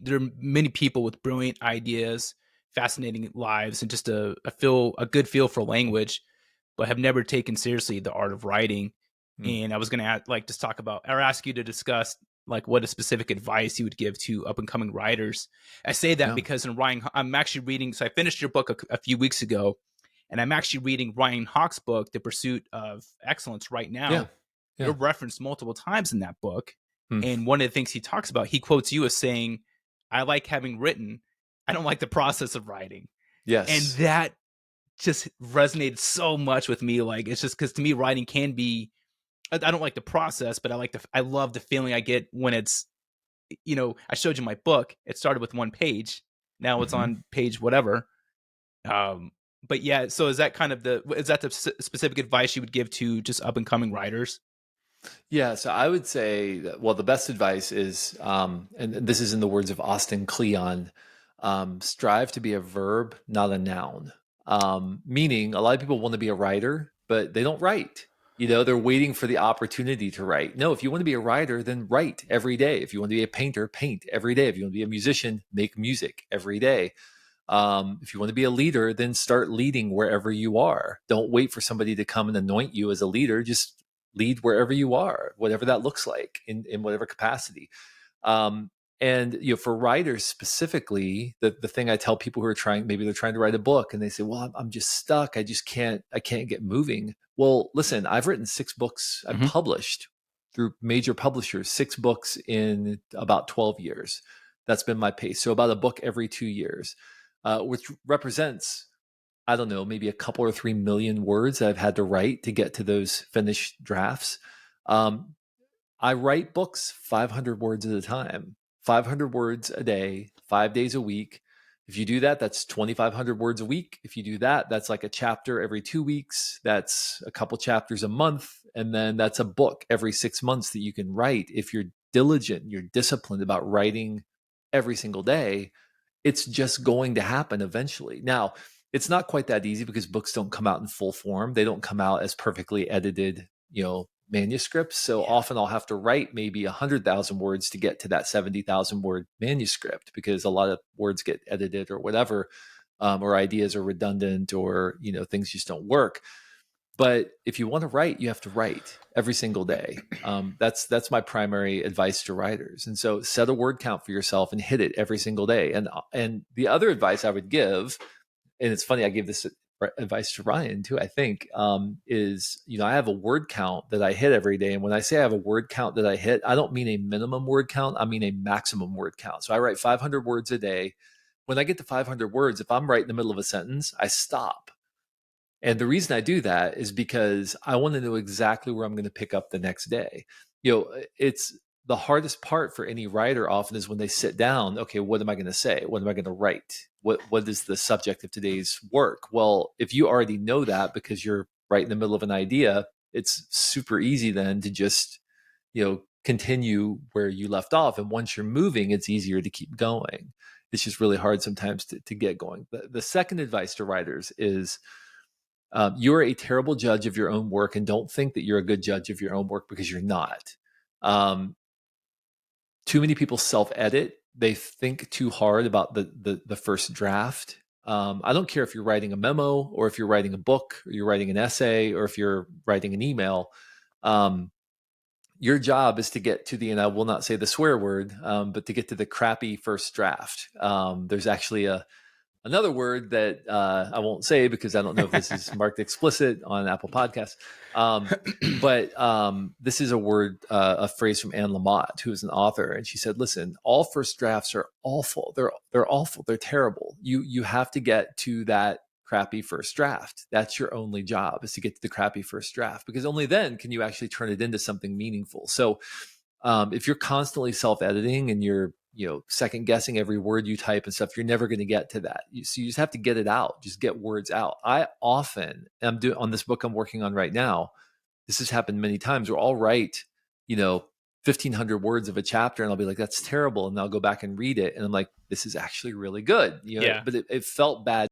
there are many people with brilliant ideas, fascinating lives, and just a good feel for language, but have never taken seriously the art of writing. Mm. And I was going to like just talk about or ask you to discuss like what a specific advice you would give to up and coming writers. I say that Yeah. because in Ryan, I'm actually reading. So I finished your book a few weeks ago, and I'm actually reading Ryan Hawk's book, The Pursuit of Excellence, right Yeah. now. Yeah. You're referenced multiple times in that book, Mm. and one of the things he talks about, he quotes you as saying, "I like having written. I don't like the process of writing," and Yes. that just resonated so much with me. Like it's just because to me, writing can be. I don't like the process, but I love the feeling I get when it's, I showed you my book. It started with one page. Now it's Mhm. on page whatever. Um, but yeah, so is that the specific advice you would give to just up and coming writers? Yeah, so I would say that, well, the best advice is, and this is in the words of Austin Kleon, strive to be a verb, not a noun. Meaning, a lot of people want to be a writer, but they don't write. They're waiting for the opportunity to write. No, if you want to be a writer, then write every day. If you want to be a painter, paint every day. If you want to be a musician, make music every day. If you want to be a leader, then start leading wherever you are. Don't wait for somebody to come and anoint you as a leader. Just lead wherever you are, whatever that looks like in whatever capacity. Um, and for writers specifically, the thing I tell people who are trying, maybe they're trying to write a book and they say, "Well, I'm just stuck. I can't get moving." Well, listen, I've written 6 books. I've Mm-hmm. published through major publishers, 6 books in about 12 years. That's been my pace. So about a book every 2 years, which represents, I don't know, maybe a couple or 3 million words that I've had to write to get to those finished drafts. Um, I write books 500 words at a time, 500 words a day, 5 days a week. If you do that, that's 2,500 words a week. If you do that, that's like a chapter every 2 weeks. That's a couple chapters a month. And then that's a book every 6 months that you can write. If you're diligent, you're disciplined about writing every single day, it's just going to happen eventually. Now, it's not quite that easy because books don't come out in full form. They don't come out as perfectly edited, manuscripts. So Yeah. often I'll have to write maybe 100,000 words to get to that 70,000 word manuscript because a lot of words get edited or whatever, or ideas are redundant or, things just don't work. But if you want to write, you have to write every single day. That's my primary advice to writers. And so set a word count for yourself and hit it every single day. And the other advice I would give, and it's funny, I gave this advice to Ryan too, I think, is, I have a word count that I hit every day. And when I say I have a word count that I hit, I don't mean a minimum word count. I mean a maximum word count. So I write 500 words a day. When I get to 500 words, if I'm right in the middle of a sentence, I stop. And the reason I do that is because I want to know exactly where I'm going to pick up the next day. It's the hardest part for any writer often is when they sit down. Okay, what am I going to say? What am I going to write? What is the subject of today's work? Well, if you already know that because you're right in the middle of an idea, it's super easy then to just, continue where you left off. And once you're moving, it's easier to keep going. It's just really hard sometimes to get going. The second advice to writers is, you're a terrible judge of your own work, and don't think that you're a good judge of your own work because you're not. Um, Too many people self-edit. They think too hard about the first draft. I don't care if you're writing a memo or if you're writing a book or you're writing an essay or if you're writing an email. Um, your job is to get to the, and I will not say the swear word, but to get to the crappy first draft. There's actually another word that I won't say because I don't know if this is marked explicit on Apple Podcasts. But this is a phrase from Anne Lamott, who is an author, and she said, "Listen, all first drafts are awful. They're awful. They're terrible. You have to get to that crappy first draft. That's your only job, is to get to the crappy first draft, because only then can you actually turn it into something meaningful." So if you're constantly self-editing and you're second guessing every word you type and stuff, you're never going to get to that. So you just have to get it out. Just get words out. I often am doing on this book I'm working on right now. This has happened many times where I'll write, 1,500 words of a chapter and I'll be like, that's terrible. And I'll go back and read it. And I'm like, this is actually really good. Yeah. But it felt bad